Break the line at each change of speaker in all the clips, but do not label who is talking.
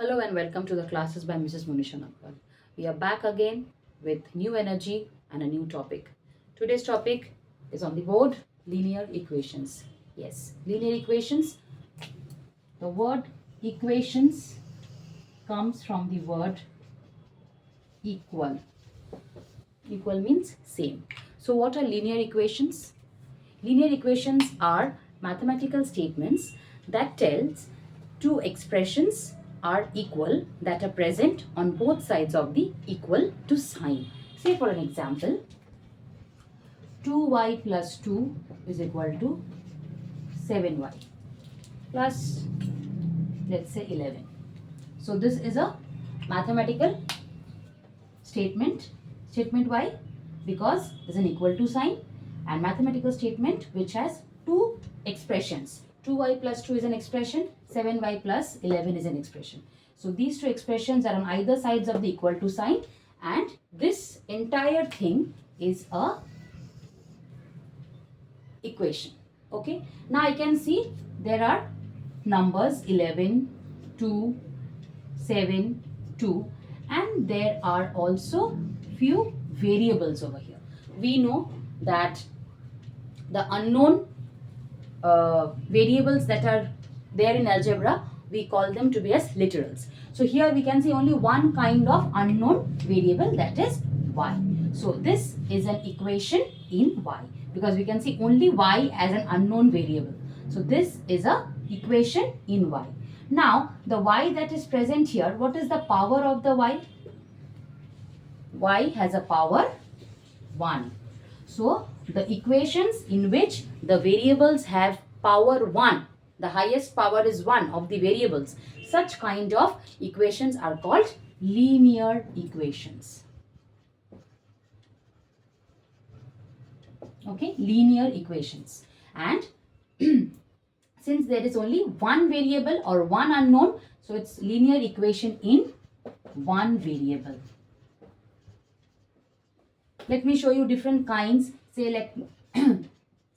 Hello and welcome to the classes by Mrs. Monisha. We are back again with new energy and a new topic. Today's topic is on the board, linear equations. Yes, linear equations. The word equations comes from the word equal. Equal means same. So what are linear equations? Linear equations are mathematical statements that tells two expressions are equal that are present on both sides of the equal to sign. Say for an example, 2y plus 2 is equal to 7y plus, let's say, 11. So this is a mathematical statement. Statement why? Because there's an equal to sign, and mathematical statement which has two expressions. 2y plus 2 is an expression, 7y plus 11 is an expression. So these two expressions are on either sides of the equal to sign, and this entire thing is a equation. Okay, now I can see there are numbers 11, 2, 7, 2, and there are also few variables over here. We know that the unknown variables that are there in algebra, we call them to be as literals. So here we can see only one kind of unknown variable, that is y. So this is an equation in y because we can see only y as an unknown variable. So this is a equation in y. Now the y that is present here, what is the power of the y? Y has a power 1. So the equations in which the variables have power 1, the highest power is 1 of the variables, such kind of equations are called linear equations. Okay, linear equations. And since there is only one variable or one unknown, so it's linear equation in one variable. Let me show you different kinds. Say like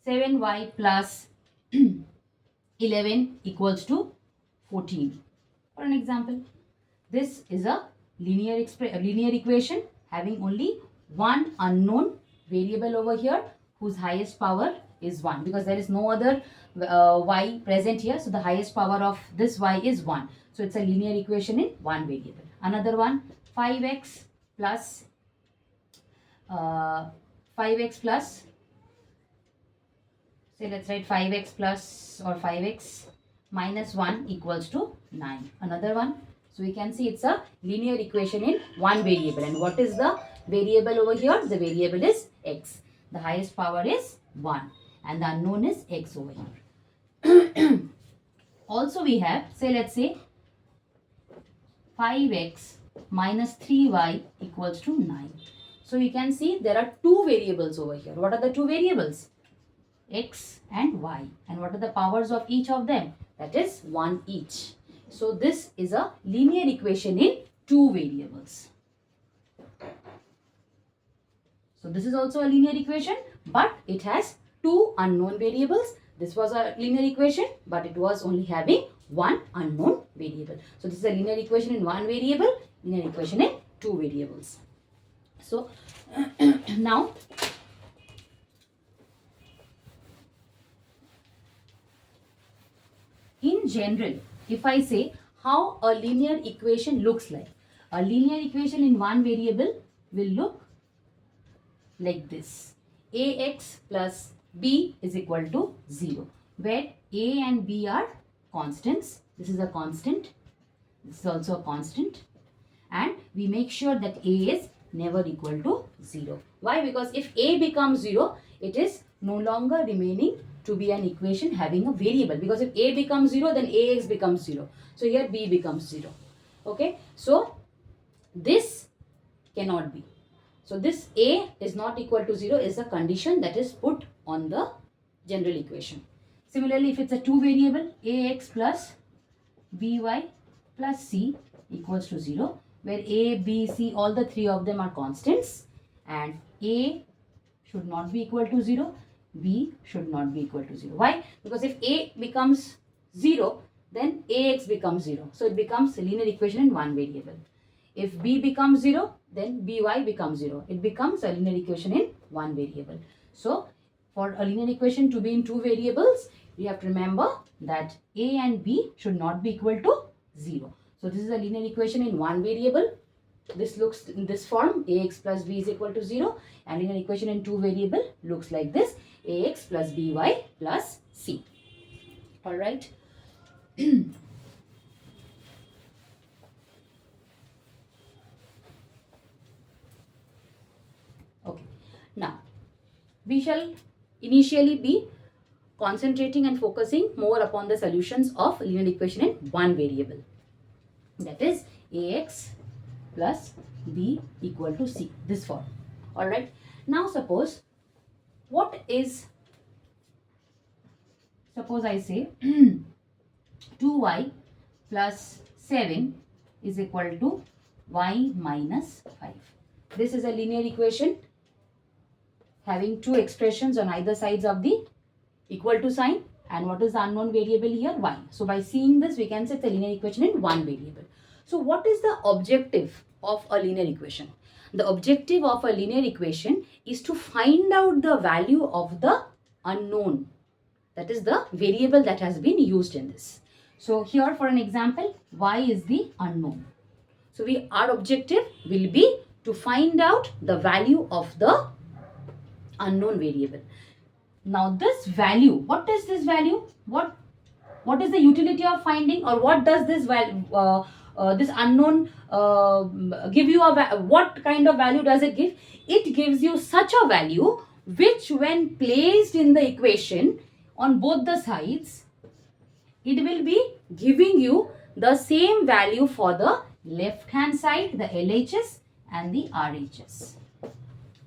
7y plus 11 equals to 14. For an example, this is a linear equation having only one unknown variable over here whose highest power is 1 because there is no other y present here. So the highest power of this y is 1. So it's a linear equation in one variable. Another one, 5x plus 5x plus, say let's write 5x plus or 5x minus 1 equals to 9. Another one. So we can see it's a linear equation in one variable. And what is the variable over here? The variable is x. The highest power is 1 and the unknown is x over here. Also we have, say let's say 5x minus 3y equals to 9. So you can see there are two variables over here. What are the two variables? X and y. And what are the powers of each of them? That is 1 each. So this is a linear equation in two variables. So this is also a linear equation, but it has two unknown variables. This was a linear equation, but it was only having one unknown variable. So this is a linear equation in one variable, linear equation in two variables. So now in general, if I say how a linear equation looks like, a linear equation in one variable will look like this. Ax plus b is equal to 0, where a and b are constants. This is a constant. This is also a constant. And we make sure that a is never equal to 0. Why? Because if a becomes 0, it is no longer remaining to be an equation having a variable. Because if a becomes 0, then ax becomes 0. So here b becomes 0. Okay. So this cannot be. So this a is not equal to 0 is a condition that is put on the general equation. Similarly, if it's a two variable, ax plus by plus c equals to 0, where a, b, c, all the three of them are constants, and a should not be equal to 0, b should not be equal to 0. Why? Because if a becomes 0, then ax becomes 0. So it becomes a linear equation in one variable. If b becomes 0, then by becomes 0. It becomes a linear equation in one variable. So for a linear equation to be in two variables, you have to remember that a and b should not be equal to 0. So this is a linear equation in one variable. This looks in this form, ax plus b is equal to 0, and linear equation in two variable looks like this, ax plus by plus c. Alright. Okay. Now, we shall initially be concentrating and focusing more upon the solutions of linear equation in one variable. That is ax plus b equal to c, this form. Alright. Now suppose I say 2y plus 7 is equal to y minus 5. This is a linear equation having two expressions on either sides of the equal to sign, and what is the unknown variable here? Y. So by seeing this, we can say it's a linear equation in one variable. So what is the objective of a linear equation? The objective of a linear equation is to find out the value of the unknown. That is the variable that has been used in this. So here for an example, y is the unknown. So our objective will be to find out the value of the unknown variable. Now this value, what is this value? What is the utility of finding, or what does this value, this unknown give you what kind of value does it give? It gives you such a value which, when placed in the equation on both the sides, it will be giving you the same value for the left hand side, the LHS and the RHS.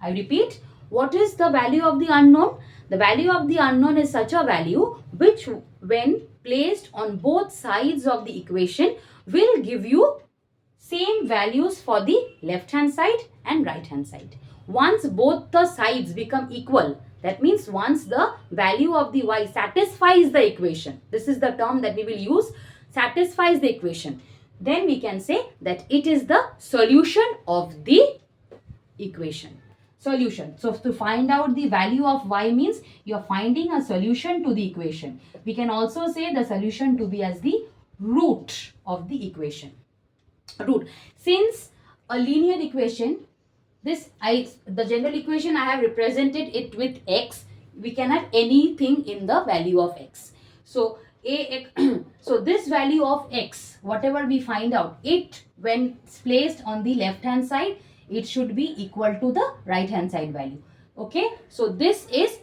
I repeat, what is the value of the unknown? The value of the unknown is such a value which, when placed on both sides of the equation, will give you same values for the left hand side and right hand side. Once both the sides become equal, that means once the value of the y satisfies the equation, this is the term that we will use, satisfies the equation, then we can say that it is the solution of the equation. Solution. So to find out the value of y means you are finding a solution to the equation. We can also say the solution to be as the root of the equation. Root. Since a linear equation, the general equation I have represented it with x. We can have anything in the value of x. So so this value of x, whatever we find out, it when placed on the left hand side, it should be equal to the right hand side value. Okay, so this is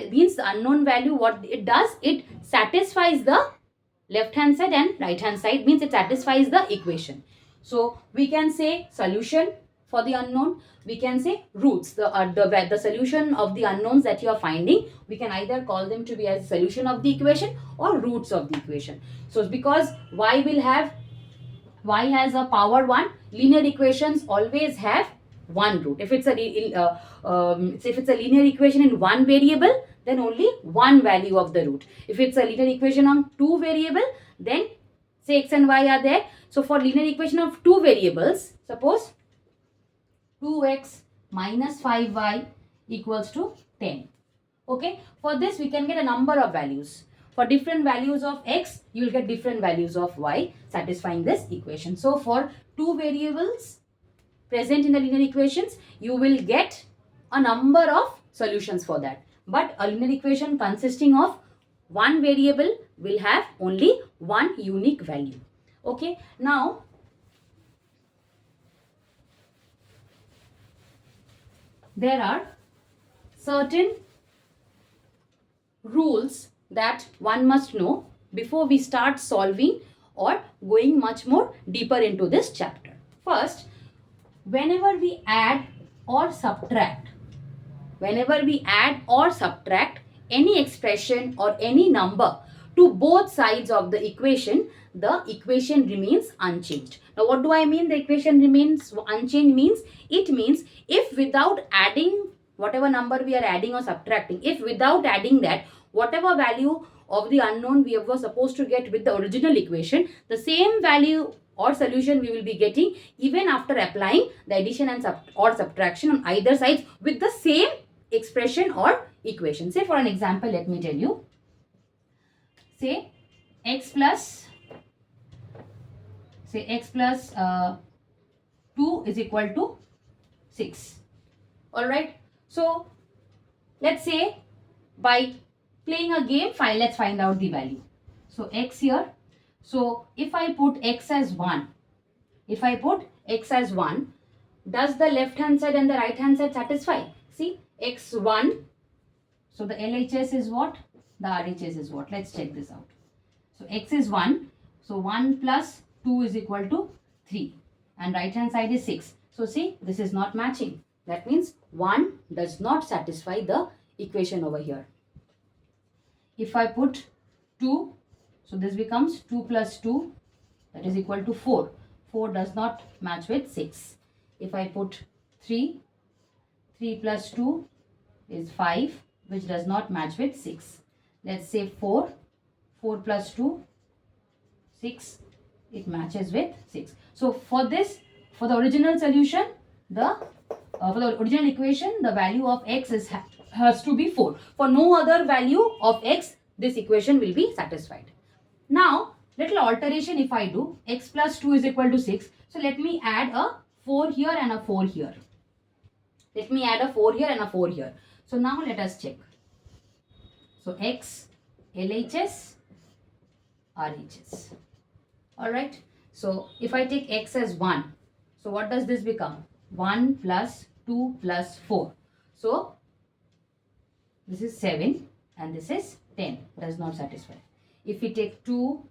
means the unknown value. What it does, it satisfies the left hand side and right hand side, means it satisfies the equation. So we can say solution for the unknown. We can say roots, the solution of the unknowns that you are finding. We can either call them to be as solution of the equation or roots of the equation. So because y has a power 1, linear equations always have one root. If it's a linear equation in one variable, then only one value of the root. If it's a linear equation on two variable, then say x and y are there. So for linear equation of two variables, suppose 2x minus 5y equals to 10. Okay, for this we can get a number of values. For different values of x, you will get different values of y satisfying this equation. So for two variables present in the linear equations, you will get a number of solutions for that. But a linear equation consisting of one variable will have only one unique value. Okay, now there are certain rules that one must know before we start solving or going much more deeper into this chapter. First, whenever we add or subtract any expression or any number to both sides of the equation remains unchanged. Now what do I mean the equation remains unchanged means? It means if without adding whatever number we are adding or subtracting, if without adding that, whatever value of the unknown we were supposed to get with the original equation, the same value or solution we will be getting even after applying the addition and or subtraction on either sides with the same expression or equation. Say for an example, let me tell you. Say x plus 2 is equal to 6. Alright. So let's say by playing a game, let's find out the value. So x here. So if I put x as 1, does the left hand side and the right hand side satisfy? See, x1. So the LHS is what? The RHS is what? Let's check this out. So x is 1. So 1 plus 2 is equal to 3. And right hand side is 6. So see, this is not matching. That means 1 does not satisfy the equation over here. If I put 2, so this becomes 2 plus 2, that is equal to 4. 4 does not match with 6. If I put 3 plus 2 is 5, which does not match with 6. Let's say 4 plus 2, 6, it matches with 6. So for this, for the original solution, for the original equation, the value of x has to be 4. For no other value of x, this equation will be satisfied. Now, little alteration if I do, x plus 2 is equal to 6. So let me add a 4 here and a 4 here. Let me add a 4 here and a 4 here. So now let us check. So x, LHS, RHS. Alright. So if I take x as 1, so what does this become? 1 plus 2 plus 4. So this is 7 and this is 10. Does not satisfy. If we take 2,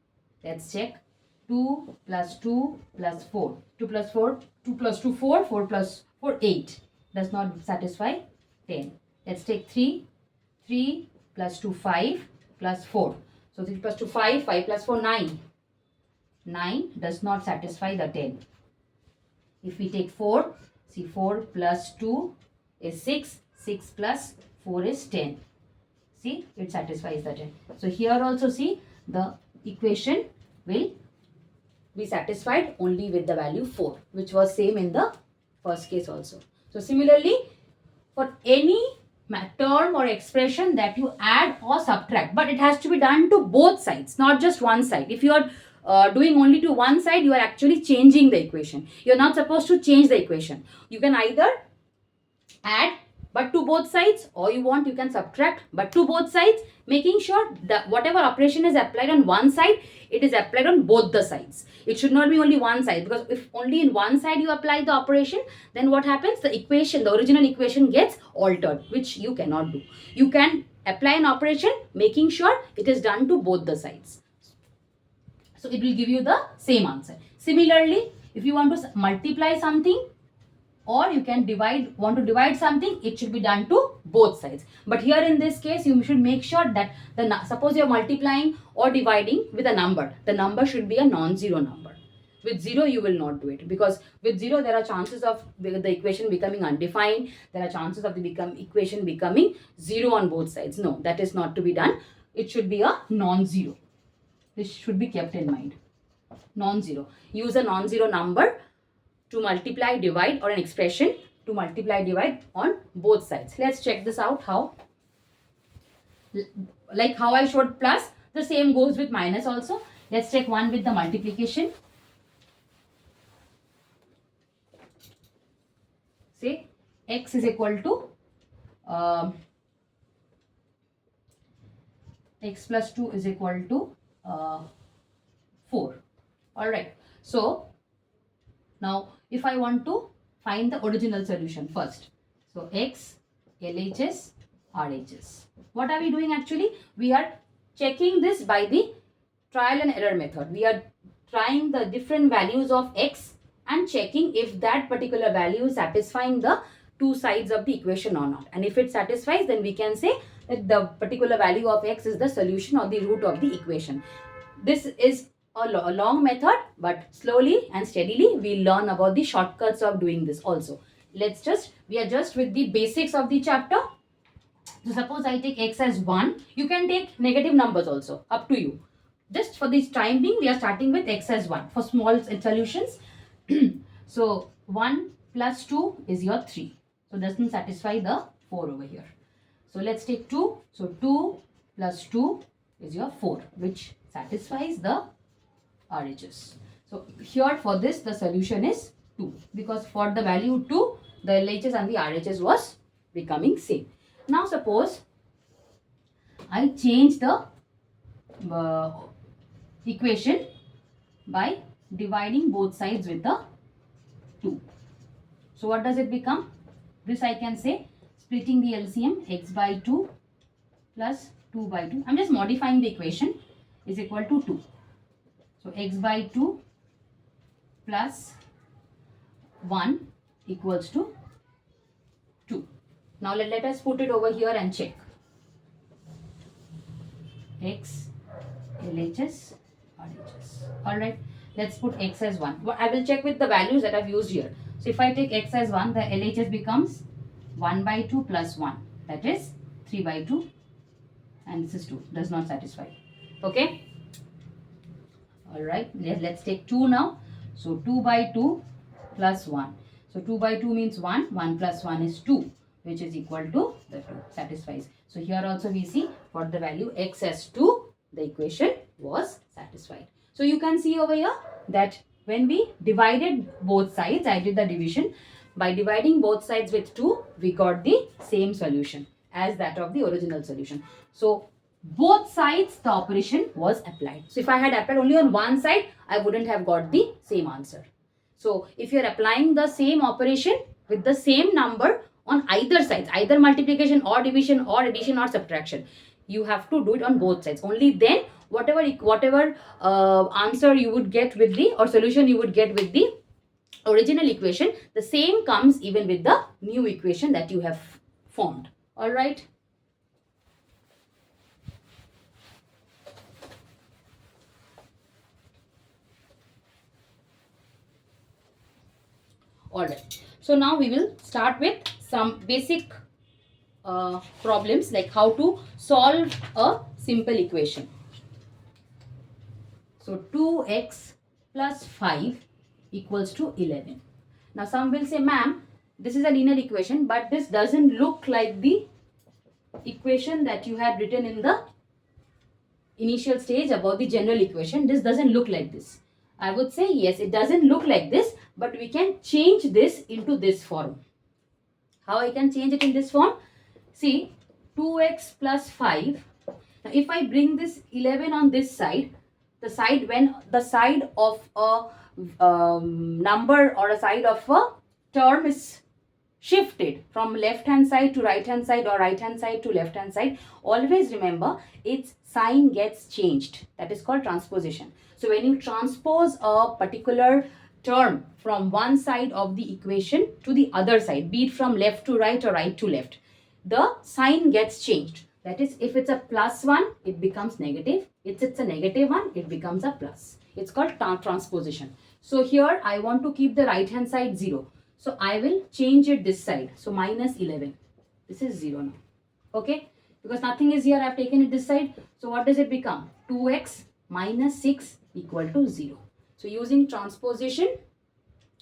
let's check. 2 plus 2 plus 4. 2 plus 4, 2 plus 2, 4. 4 plus 4, 8. Does not satisfy. 10. Let's take 3. 3 plus 2, 5 plus 4. So 3 plus 2, 5. 5 plus 4, 9. 9 does not satisfy the 10. If we take 4, see 4 plus 2 is 6. 6 plus 4 is 10. See, it satisfies the 10. So here also see the equation will be satisfied only with the value 4, which was same in the first case also. So similarly, for any term or expression that you add or subtract, but it has to be done to both sides, not just one side. If you are doing only to one side, you are actually changing the equation. You are not supposed to change the equation. You can either add but to both sides, or you can subtract but to both sides, making sure that whatever operation is applied on one side, it is applied on both the sides. It should not be only one side, because if only in one side you apply the operation, then what happens? The equation, the original equation gets altered, which you cannot do. You can apply an operation making sure it is done to both the sides. So it will give you the same answer. Similarly, if you want to multiply something, or you can want to divide something, it should be done to both sides. But here in this case, you should make sure that suppose you are multiplying or dividing with a number, the number should be a non-zero number. With 0, you will not do it, because with 0, there are chances of the equation becoming undefined. There are chances of the equation becoming 0 on both sides. No, that is not to be done. It should be a non-zero. This should be kept in mind. Non-zero. Use a non-zero number to multiply, divide, or an expression to multiply, divide on both sides. Let's check this out. How? Like how I showed plus, the same goes with minus also. Let's check one with the multiplication. Say x is equal to x plus 2 is equal to 4. Alright. So now if I want to find the original solution first. So x, LHS, RHS. What are we doing actually? We are checking this by the trial and error method. We are trying the different values of x and checking if that particular value is satisfying the two sides of the equation or not. And if it satisfies, then we can say that the particular value of x is the solution or the root of the equation. This is a long method, but slowly and steadily we learn about the shortcuts of doing this also. We are just with the basics of the chapter. So suppose I take x as 1. You can take negative numbers also, up to you. Just for this time being, we are starting with x as 1 for small solutions. So 1 plus 2 is your 3. So doesn't satisfy the 4 over here. So let's take 2. So 2 plus 2 is your 4, which satisfies the RHS. So here for this, the solution is 2, because for the value 2, the LHS and the RHS was becoming same. Now suppose I change the equation by dividing both sides with the 2. So what does it become? This I can say, splitting the LCM, x by 2 plus 2 by 2. I'm just modifying the equation, is equal to 2. So x by 2 plus 1 equals to 2. Now let us put it over here and check. X, LHS, RHS. Alright, let's put x as 1. I will check with the values that I've used here. So if I take x as 1, the LHS becomes 1 by 2 plus 1. That is 3 by 2. And this is 2. Does not satisfy. Okay. Alright, let's take 2 now. So 2 by 2 plus 1. So 2 by 2 means 1. 1 plus 1 is 2, which is equal to the 2. Satisfies. So here also we see for the value x as 2, the equation was satisfied. So you can see over here that when we divided both sides, I did the division. By dividing both sides with 2, we got the same solution as that of the original solution. So both sides the operation was applied. So if I had applied only on one side, I wouldn't have got the same answer. So if you are applying the same operation with the same number on either sides, either multiplication or division or addition or subtraction, you have to do it on both sides. Only then whatever answer you would get with the, or solution you would get with the original equation, the same comes even with the new equation that you have formed. All right. Alright, so now we will start with some basic problems, like how to solve a simple equation. So 2x plus 5 equals to 11. Now some will say, ma'am, this is a linear equation, but this doesn't look like the equation that you had written in the initial stage about the general equation. This doesn't look like this. I would say yes, it doesn't look like this, but we can change this into this form. How I can change it in this form? See, 2x plus 5. Now if I bring this 11 on this side, when the side of a number or a side of a term is shifted from left hand side to right hand side or right hand side to left hand side, always remember its sign gets changed. That is called transposition. So when you transpose a particular term from one side of the equation to the other side, be it from left to right or right to left, the sign gets changed. That is, if it's a plus 1, it becomes negative. If it's a negative 1, it becomes a plus. It's called transposition. So here I want to keep the right hand side 0. So I will change it this side. So minus 11. This is 0 now. Okay. Because nothing is here, I have taken it this side. So what does it become? 2x minus 6 equal to 0. So using transposition,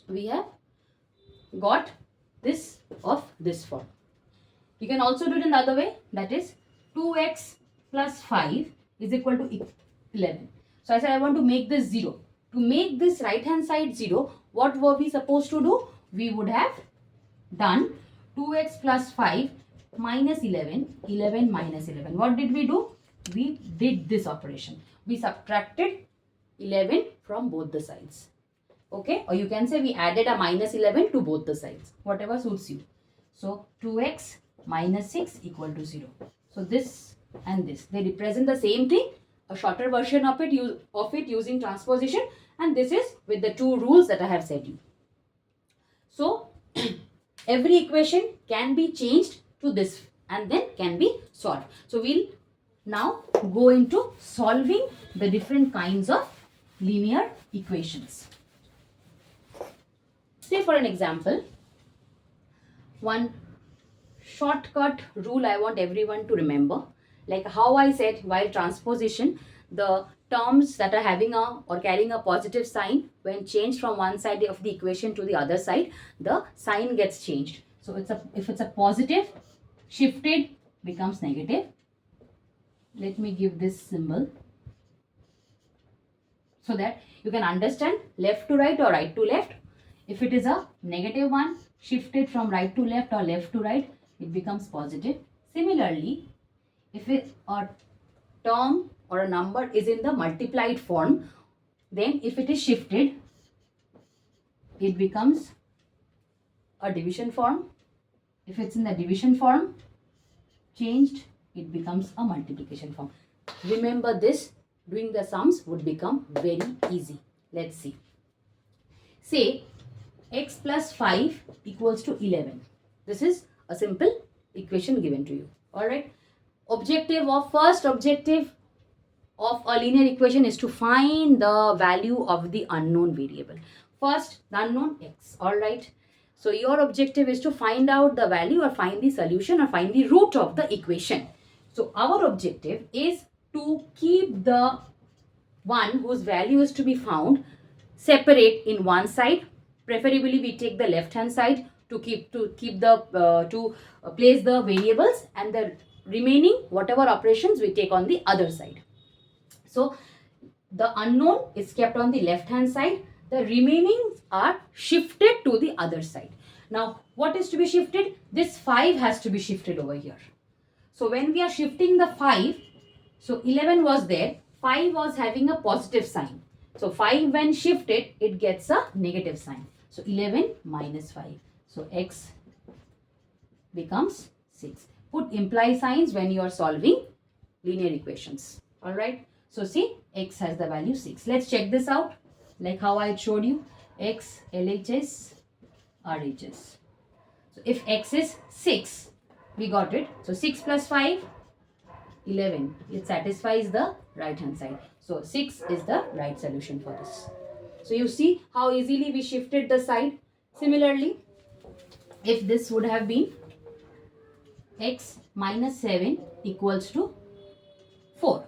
we have got this of this form. You can also do it in the other way. That is 2x plus 5 is equal to 11. So I said I want to make this 0. To make this right hand side 0, what were we supposed to do? We would have done 2x plus 5 minus 11, 11 minus 11. What did we do? We did this operation. We subtracted 11 from both the sides. Okay, or you can say we added a minus 11 to both the sides. Whatever suits you. So 2x minus 6 equal to 0. So this and this, they represent the same thing. A shorter version of it using transposition, and this is with the two rules that I have said you. So every equation can be changed to this and then can be solved. So we'll now go into solving the different kinds of linear equations. Say for an example, one shortcut rule I want everyone to remember. Like how I said, while transposition, the terms that are having a or carrying a positive sign, when changed from one side of the equation to the other side, the sign gets changed. So if it's a positive, shifted becomes negative. Let me give this symbol so that you can understand left to right or right to left. If it is a negative one, shifted from right to left or left to right, it becomes positive. Similarly, if a term or a number is in the multiplied form, then if it is shifted, it becomes a division form. If it's in the division form, changed, it becomes a multiplication form. Remember this, doing the sums would become very easy. Let's see. Say x plus 5 equals to 11. This is a simple equation given to you. Alright. First objective of a linear equation is to find the value of the unknown variable. First, the unknown x. Alright. So your objective is to find out the value or find the solution or find the root of the equation. So our objective is to keep the one whose value is to be found separate in one side. Preferably we take the left hand side to place the variables, and the remaining whatever operations we take on the other side. So the unknown is kept on the left hand side. The remaining are shifted to the other side. Now what is to be shifted? This 5 has to be shifted over here. So when we are shifting the 5, so 11 was there, 5 was having a positive sign. So 5 when shifted, it gets a negative sign. So 11 minus 5. So x becomes 6. Put imply signs when you are solving linear equations. Alright. So see, x has the value 6. Let's check this out. Like how I showed you. X, LHS, RHS. So if x is 6, we got it. So 6 plus 5, 11. It satisfies the right hand side. So 6 is the right solution for this. So you see how easily we shifted the side. Similarly, if this would have been x minus 7 equals to 4.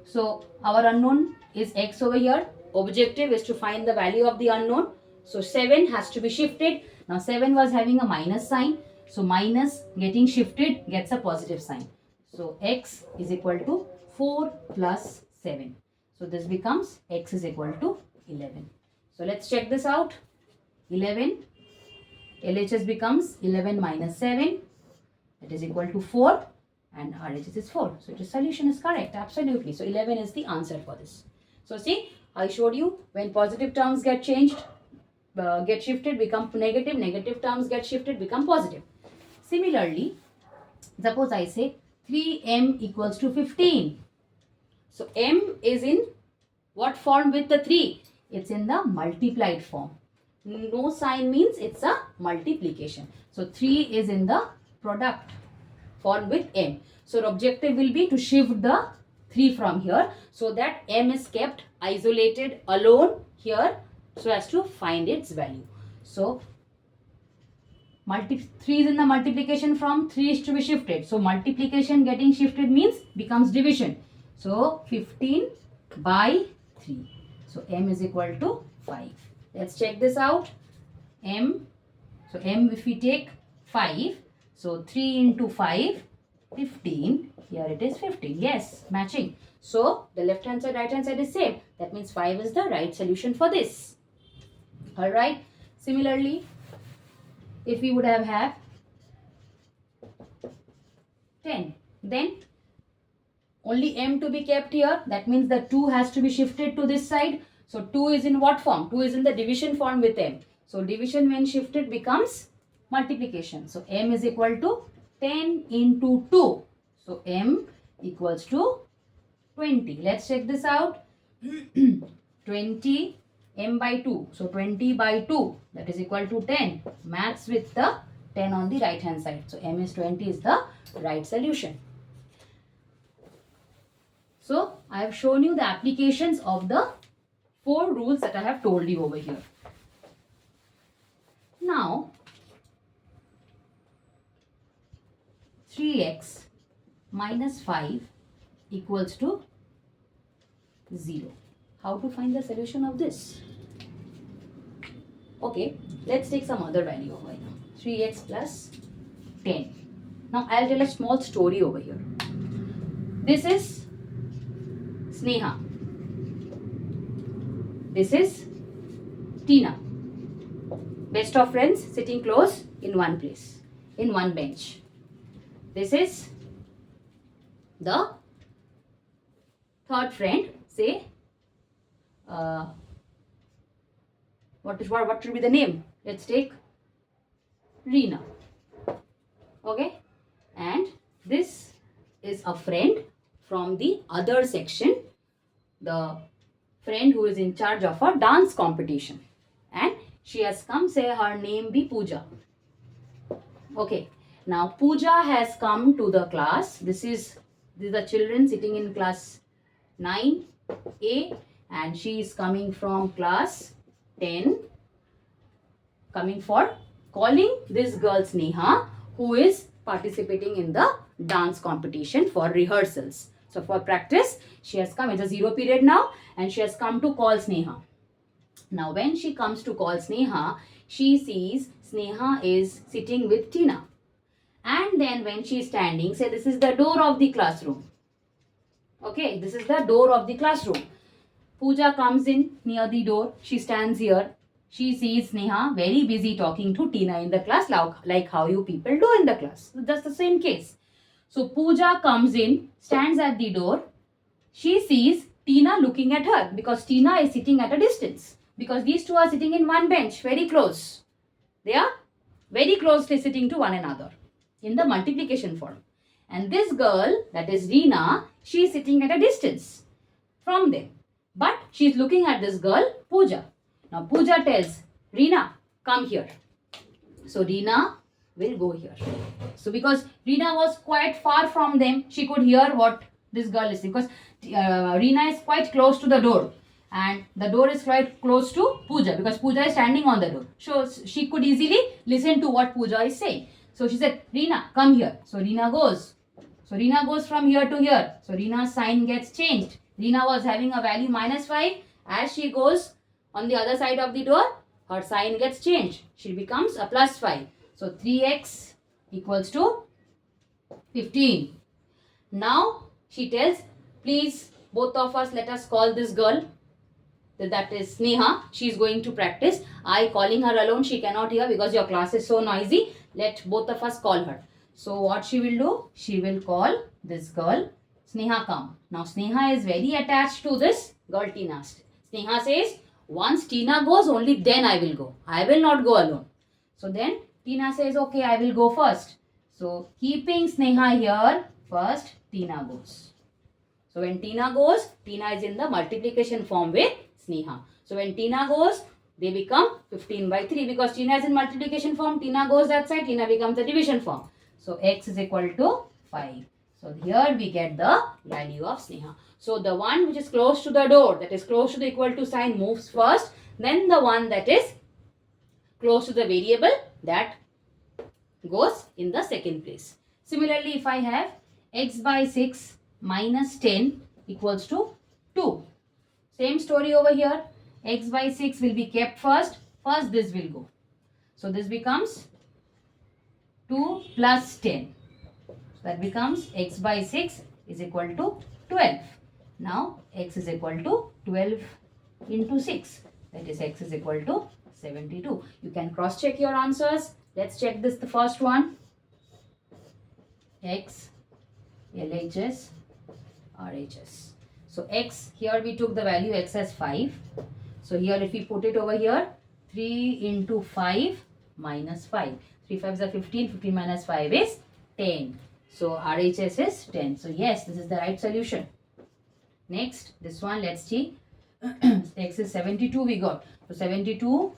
So our unknown is x over here. Objective is to find the value of the unknown. So 7 has to be shifted. Now 7 was having a minus sign. So minus getting shifted gets a positive sign. So x is equal to 4 plus 7. So this becomes x is equal to 11. So let's check this out. 11. LHS becomes 11 minus 7. That is equal to 4. And RHS is 4. So the solution is correct. Absolutely. So 11 is the answer for this. So see, I showed you when positive terms get changed, get shifted, become negative. Negative terms get shifted, become positive. Similarly, suppose I say 3m equals to 15. So m is in what form with the 3? It's in the multiplied form. No sign means it's a multiplication. So 3 is in the product form with m. So the objective will be to shift the 3 from here so that m is kept isolated alone here so as to find its value. So 3 is in the multiplication form, 3 is to be shifted. So multiplication getting shifted means becomes division. So 15 by 3. So m is equal to 5. Let's check this out. M. So m if we take 5. So 3 into 5, 15. Here it is 15. Yes, matching. So the left hand side, right hand side is same. That means 5 is the right solution for this. Alright. Similarly, if we would have 10, then only m to be kept here. That means the 2 has to be shifted to this side. So 2 is in what form? 2 is in the division form with m. So division when shifted becomes multiplication. So m is equal to 10 into 2. So m equals to 20. Let's check this out. 20 m by 2. So 20 by 2, that is equal to 10. Maths with the 10 on the right hand side. So m is 20 is the right solution. So I have shown you the applications of the 4 rules that I have told you over here. Now minus 5 equals to 0. How to find the solution of this? Okay, let's take some other value over here. 3x plus 10. Now I'll tell a small story over here. This is Sneha. This is Tina. Best of friends sitting close in one place, in one bench. This is the third friend, say, what should be the name? Let's take Reena. Okay, and this is a friend from the other section, the friend who is in charge of a dance competition, and she has come, say her name be Pooja. Okay, now Pooja has come to the class. These are the children sitting in class 9A, and she is coming from class 10, coming for calling this girl Sneha, who is participating in the dance competition for rehearsals. So for practice, she has come. It's a 0 period now, and she has come to call Sneha. Now when she comes to call Sneha, she sees Sneha is sitting with Tina. And then when she is standing, say this is the door of the classroom. Okay, this is the door of the classroom. Pooja comes in near the door. She stands here. She sees Sneha very busy talking to Tina in the class, like how you people do in the class. That's the same case. So Pooja comes in, stands at the door. She sees Tina looking at her because Tina is sitting at a distance. Because these two are sitting in one bench, very close. They are very closely sitting to one another in the multiplication form. And this girl, that is Reena, she is sitting at a distance from them. But she is looking at this girl, Pooja. Now Pooja tells Reena, come here. So Reena will go here. So because Reena was quite far from them, she could hear what this girl is saying. Because Reena is quite close to the door. And the door is quite close to Pooja because Pooja is standing on the door. So she could easily listen to what Pooja is saying. So she said, Reena, come here. So Reena goes. So Reena goes from here to here. So Reena's sign gets changed. Reena was having a value minus 5. As she goes on the other side of the door, her sign gets changed. She becomes a plus 5. So 3x equals to 15. Now she tells, please both of us let us call this girl. That is Sneha. She is going to practice. I calling her alone, she cannot hear because your class is so noisy. Let both of us call her. So what she will do? She will call this girl, Sneha, come. Now Sneha is very attached to this girl Tina. Sneha says, once Tina goes, only then I will go. I will not go alone. So then Tina says, okay, I will go first. So keeping Sneha here, first Tina goes. So when Tina goes, Tina is in the multiplication form with Sneha. So when Tina goes, they become 15 by 3 because Tina is in multiplication form. Tina goes that side, Tina becomes the division form. So x is equal to 5. So here we get the value of Sneha. So the one which is close to the door, that is close to the equal to sign, moves first. Then the one that is close to the variable, that goes in the second place. Similarly, if I have x by 6 minus 10 equals to 2. Same story over here. X by 6 will be kept first. First this will go. So this becomes 2 plus 10. So that becomes x by 6 is equal to 12. Now x is equal to 12 into 6. That is x is equal to 72. You can cross check your answers. Let's check this, the first one. X, LHS, RHS. So x, here we took the value x as 5. So here if we put it over here, 3 into 5 minus 5. 3 5s are 15, 15 minus 5 is 10. So RHS is 10. So yes, this is the right solution. Next, this one, let's see. X is 72 we got. So 72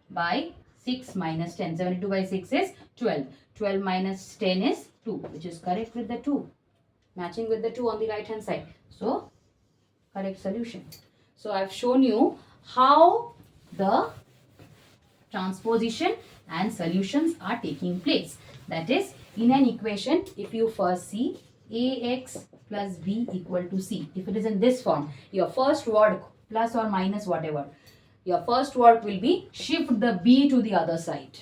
by 6 minus 10. 72 by 6 is 12. 12 minus 10 is 2, which is correct with the 2. Matching with the 2 on the right hand side. So, correct solution. So, I have shown you how the transposition and solutions are taking place. That is, in an equation, if you first see ax plus b equal to c. If it is in this form, your first work plus or minus whatever, your first work will be shift the b to the other side.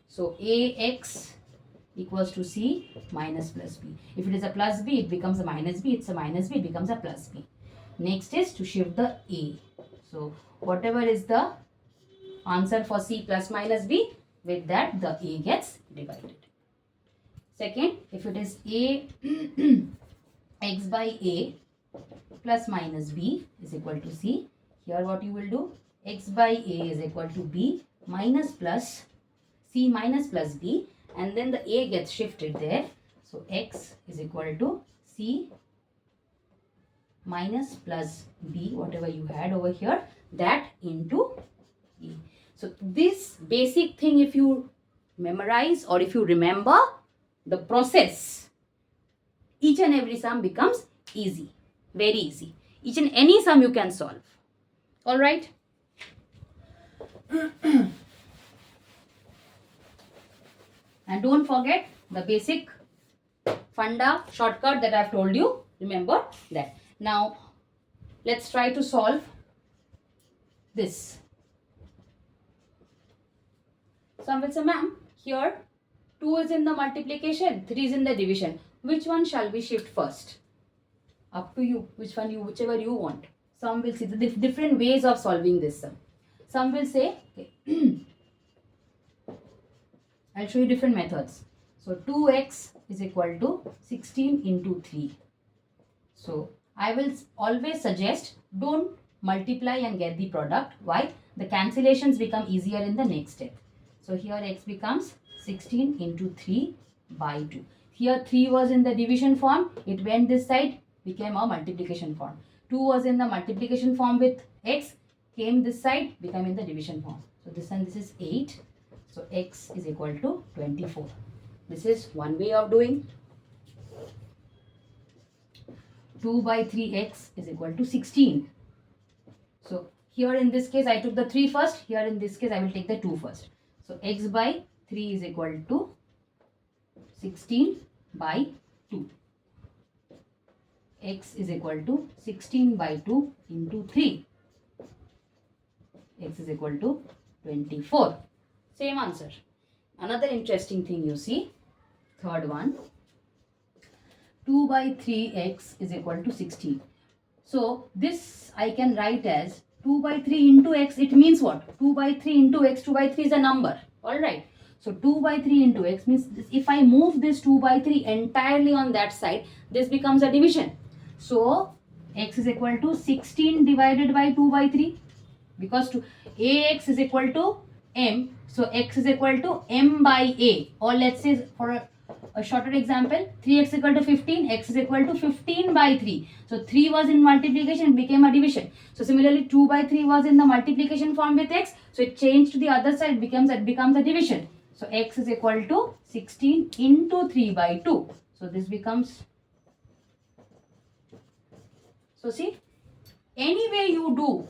So ax equals to c minus plus b. If it is a plus b, it becomes a minus b. It's a minus b, it becomes a plus b. Next is to shift the a. So whatever is the answer for c plus minus b, with that the a gets divided. Second, if it is a x by a plus minus b is equal to c, here what you will do, x by a is equal to b minus plus c minus plus b, and then the a gets shifted there. So x is equal to c minus plus b, whatever you had over here, that into e. So this basic thing, if you memorize or if you remember the process, each and every sum becomes easy, very easy. Each and any sum you can solve. All right. And don't forget the basic funda shortcut that I have told you. Remember that. Now let's try to solve this. Some will say, ma'am, here 2 is in the multiplication, 3 is in the division. Which one shall we shift first? Up to you. Whichever you want. Some will see the different ways of solving this sum. Some will say, okay, I'll show you different methods. So 2x is equal to 16 into 3. So I will always suggest don't multiply and get the product. Why? The cancellations become easier in the next step. So here x becomes 16 into 3 by 2. Here 3 was in the division form. It went this side, became a multiplication form. 2 was in the multiplication form with x, came this side, became in the division form. So this and this is 8. So x is equal to 24. This is one way of doing. 2 by 3x is equal to 16. So here in this case I took the 3 first. Here in this case I will take the 2 first. So x by 3 is equal to 16 by 2. X is equal to 16 by 2 into 3. X is equal to 24. Same answer. Another interesting thing you see. Third one. 2 by 3x is equal to 16. So this I can write as 2 by 3 into x. It means what? 2 by 3 into x. 2 by 3 is a number. Alright. So 2 by 3 into x means if I move this 2 by 3 entirely on that side, this becomes a division. So x is equal to 16 divided by 2 by 3. Because ax is equal to m. So x is equal to m by a. Or let's say for a shorter example, 3x equal to 15, x is equal to 15 by 3. So 3 was in multiplication, became a division. So similarly 2 by 3 was in the multiplication form with x. So it changed to the other side, it becomes a division. So x is equal to 16 into 3 by 2. So this becomes, so see, any way you do,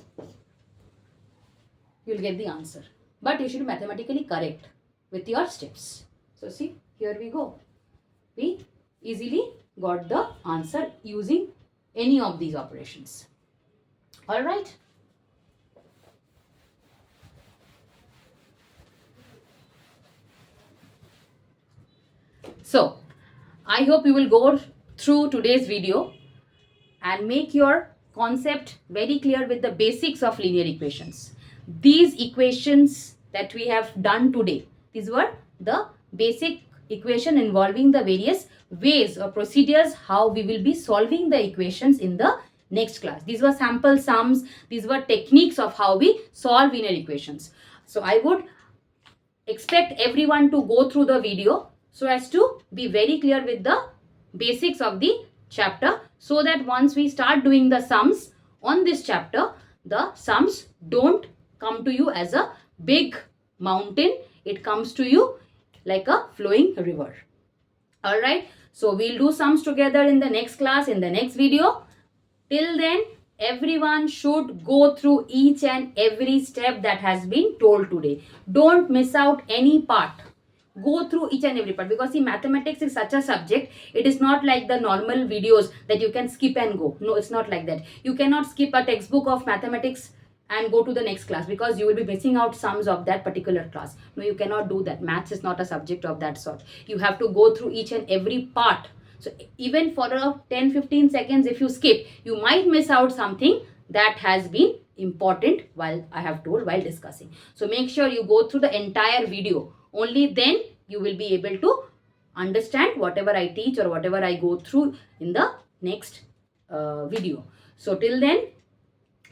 you will get the answer. But you should mathematically correct with your steps. So see, here we go. We easily got the answer using any of these operations. Alright. So, I hope you will go through today's video and make your concept very clear with the basics of linear equations. These equations that we have done today, these were the basic equation involving the various ways or procedures how we will be solving the equations in the next class. These were sample sums. These were techniques of how we solve linear equations. So I would expect everyone to go through the video so as to be very clear with the basics of the chapter, so that once we start doing the sums on this chapter, the sums don't come to you as a big mountain. It comes to you like a flowing river. Alright, so we'll do sums together in the next class, in the next video. Till then, everyone should go through each and every step that has been told today. Don't miss out any part. go through each and every part, because see, mathematics is such a subject. It is not like the normal videos that you can skip and go. No, it's not like that. You cannot skip a textbook of mathematics and go to the next class, because you will be missing out sums of that particular class. No, you cannot do that. Maths is not a subject of that sort. You have to go through each and every part. So even for a 10-15 seconds, if you skip, you might miss out something that has been important while I have told while discussing. So make sure you go through the entire video. Only then you will be able to understand whatever I teach or whatever I go through in the next video. So till then,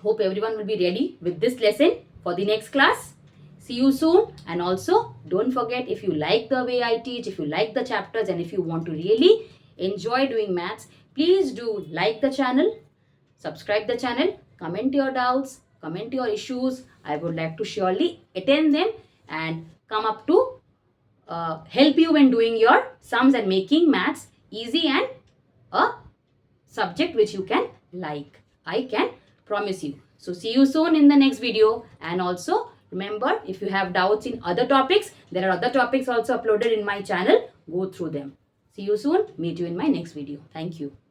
hope everyone will be ready with this lesson for the next class. See you soon. And also don't forget, if you like the way I teach, if you like the chapters, and if you want to really enjoy doing maths, please do like the channel, subscribe the channel, comment your doubts, comment your issues. I would like to surely attend them and come up to help you when doing your sums and making maths easy and a subject which you can like. I can promise you. So see you soon in the next video. And also remember, if you have doubts in other topics, there are other topics also uploaded in my channel. Go through them. See you soon. Meet you in my next video. Thank you.